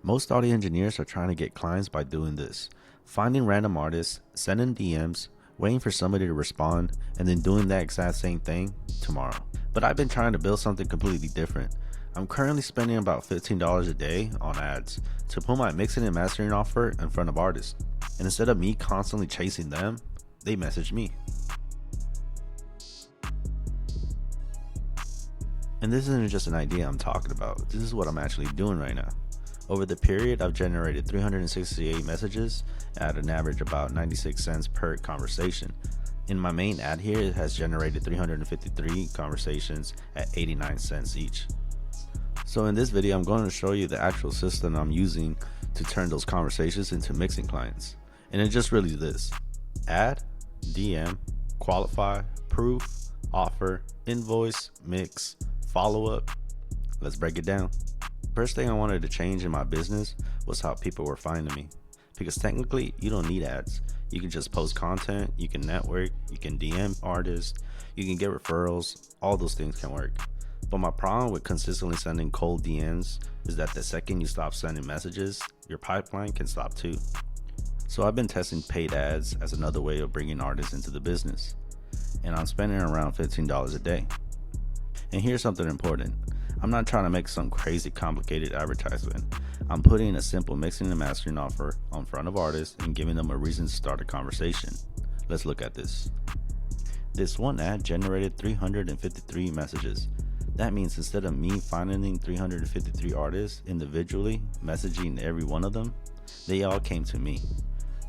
Most audio engineers are trying to get clients by doing this: finding random artists, sending DMs, waiting for somebody to respond, and then doing that exact same thing tomorrow. But I've been trying to build something completely different. I'm currently spending about $15 a day on ads to put my mixing and mastering offer in front of artists. And instead of me constantly chasing them, they message me. And this isn't just an idea I'm talking about, this is what I'm actually doing right now. Over the period, I've generated 368 messages at an average about 96 cents per conversation. In my main ad here, it has generated 353 conversations at 89 cents each. So in this video, I'm going to show you the actual system I'm using to turn those conversations into mixing clients. And it's just really this: add, DM, qualify, proof, offer, invoice, mix, follow-up. Let's break it down. First thing I wanted to change in my business was how people were finding me. Because technically, you don't need ads. You can just post content, you can network, you can DM artists, you can get referrals, all those things can work. But my problem with consistently sending cold DMs is that the second you stop sending messages, your pipeline can stop too. So I've been testing paid ads as another way of bringing artists into the business. And I'm spending around $15 a day. And here's something important. I'm not trying to make some crazy complicated advertisement. I'm putting a simple mixing and mastering offer in front of artists and giving them a reason to start a conversation. Let's look at this. This one ad generated 353 messages. That means instead of me finding 353 artists individually, messaging every one of them, they all came to me.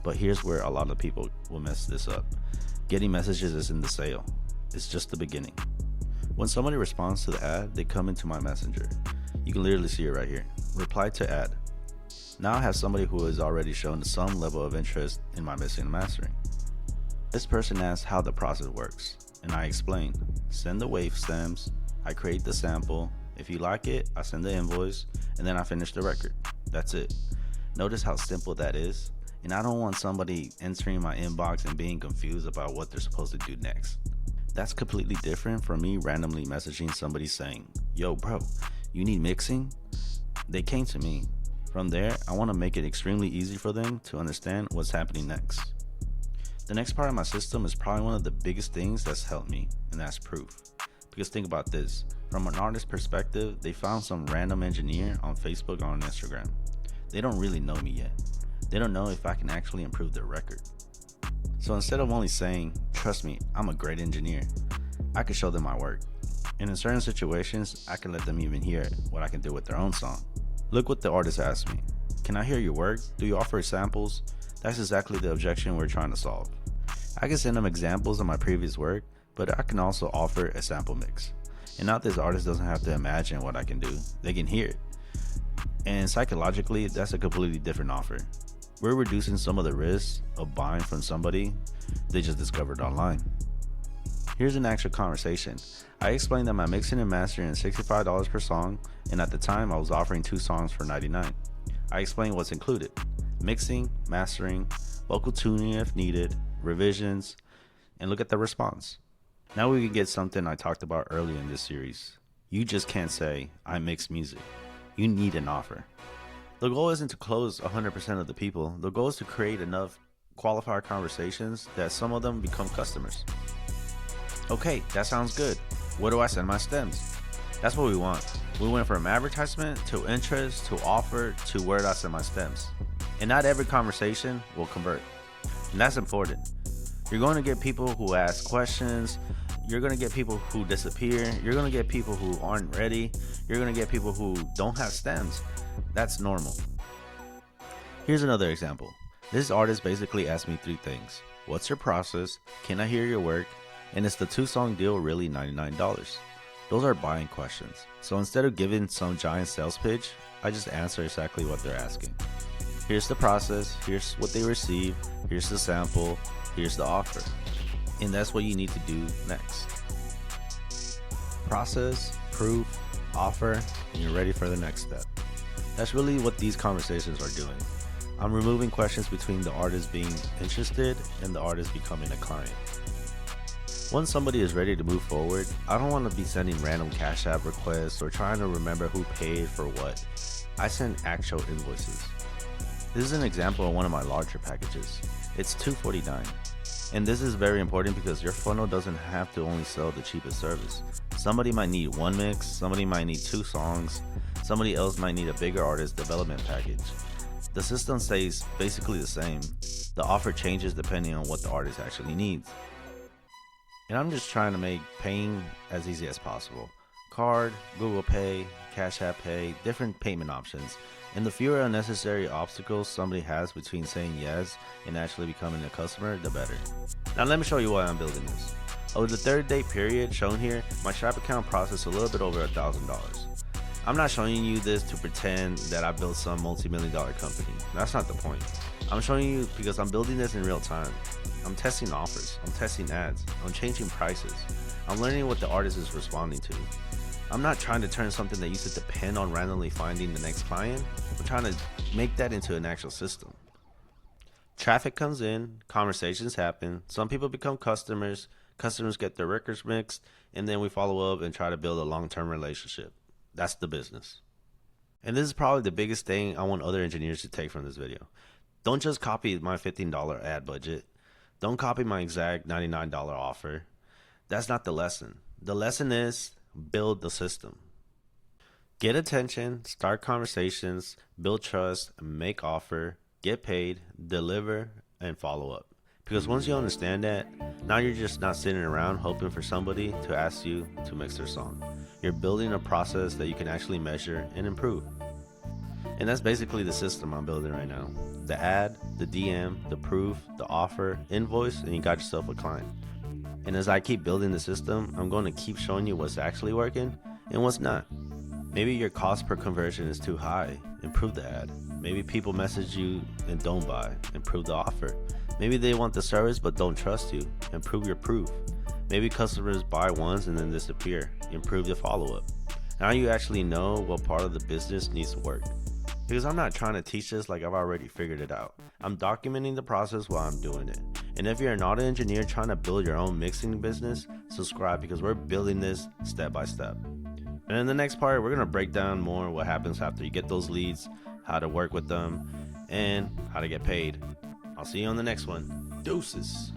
But here's where a lot of people will mess this up. Getting messages isn't the sale. It's just the beginning. When somebody responds to the ad, they come into my messenger. You can literally see it right here. Reply to ad. Now I have somebody who has already shown some level of interest in my mixing and mastering. This person asks how the process works, and I explain. Send the wave stems, I create the sample. If you like it, I send the invoice, and then I finish the record. That's it. Notice how simple that is. And I don't want somebody entering my inbox and being confused about what they're supposed to do next. That's completely different from me randomly messaging somebody saying, "Yo bro, you need mixing?" They came to me. From there, I want to make it extremely easy for them to understand what's happening next. The next part of my system is probably one of the biggest things that's helped me, and that's proof. Because think about this, from an artist perspective, they found some random engineer on Facebook or on Instagram. They don't really know me yet. They don't know if I can actually improve their record. So instead of only saying, "Trust me, I'm a great engineer," I can show them my work. And in certain situations, I can let them even hear what I can do with their own song. Look what the artist asked me. "Can I hear your work? Do you offer samples?" That's exactly the objection we're trying to solve. I can send them examples of my previous work, but I can also offer a sample mix. And now this artist doesn't have to imagine what I can do. They can hear it. And psychologically, that's a completely different offer. We're reducing some of the risks of buying from somebody they just discovered online. Here's an actual conversation. I explained that my mixing and mastering is $65 per song, and at the time I was offering 2 songs for $99. I explained what's included: mixing, mastering, vocal tuning if needed, revisions, and look at the response. Now we can get something I talked about earlier in this series. You just can't say, "I mix music." You need an offer. The goal isn't to close 100% of the people. The goal is to create enough qualified conversations that some of them become customers. Okay, that sounds good. Where do I send my stems? That's what we want. We went from advertisement to interest to offer to where do I send my stems. And not every conversation will convert. And that's important. You're going to get people who ask questions. You're going to get people who disappear. You're going to get people who aren't ready. You're going to get people who don't have stems. That's normal. Here's another example. This artist basically asked me 3 things. What's your process? Can I hear your work? And is the 2-song deal really $99? Those are buying questions. So instead of giving some giant sales pitch, I just answer exactly what they're asking. Here's the process. Here's what they receive. Here's the sample. Here's the offer. And that's what you need to do next. Process, proof, offer, and you're ready for the next step. That's really what these conversations are doing. I'm removing questions between the artist being interested and the artist becoming a client. Once somebody is ready to move forward, I don't want to be sending random Cash App requests or trying to remember who paid for what. I send actual invoices. This is an example of one of my larger packages. It's $249. And this is very important because your funnel doesn't have to only sell the cheapest service. Somebody might need one mix, somebody might need 2 songs, somebody else might need a bigger artist development package. The system stays basically the same. The offer changes depending on what the artist actually needs. And I'm just trying to make paying as easy as possible. Card, Google Pay, Cash App Pay, different payment options. And the fewer unnecessary obstacles somebody has between saying yes and actually becoming a customer, the better. Now let me show you why I'm building this. Over the 30-day period shown here, my Stripe account processed a little bit over $1,000. I'm not showing you this to pretend that I built some multi-million-dollar company. That's not the point. I'm showing you because I'm building this in real time. I'm testing offers, I'm testing ads, I'm changing prices, I'm learning what the artist is responding to. I'm not trying to turn something that used to depend on randomly finding the next client. I'm trying to make that into an actual system. Traffic comes in, conversations happen, some people become customers, customers get their records mixed, and then we follow up and try to build a long-term relationship. That's the business. And this is probably the biggest thing I want other engineers to take from this video. Don't just copy my $15 ad budget. Don't copy my exact $99 offer. That's not the lesson. The lesson is build the system. Get attention, start conversations, build trust, make offer, get paid, deliver, and follow up. Because once you understand that, now you're just not sitting around hoping for somebody to ask you to mix their song. You're building a process that you can actually measure and improve. And that's basically the system I'm building right now. The ad, the DM, the proof, the offer, invoice, and you got yourself a client. And as I keep building the system, I'm going to keep showing you what's actually working and what's not. Maybe your cost per conversion is too high, improve the ad. Maybe people message you and don't buy, improve the offer. Maybe they want the service but don't trust you, improve your proof. Maybe customers buy once and then disappear, improve the follow-up. Now you actually know what part of the business needs to work. Because I'm not trying to teach this like I've already figured it out. I'm documenting the process while I'm doing it. And if you're not an engineer trying to build your own mixing business, subscribe because we're building this step by step. And in the next part, we're going to break down more what happens after you get those leads, how to work with them, and how to get paid. I'll see you on the next one. Deuces.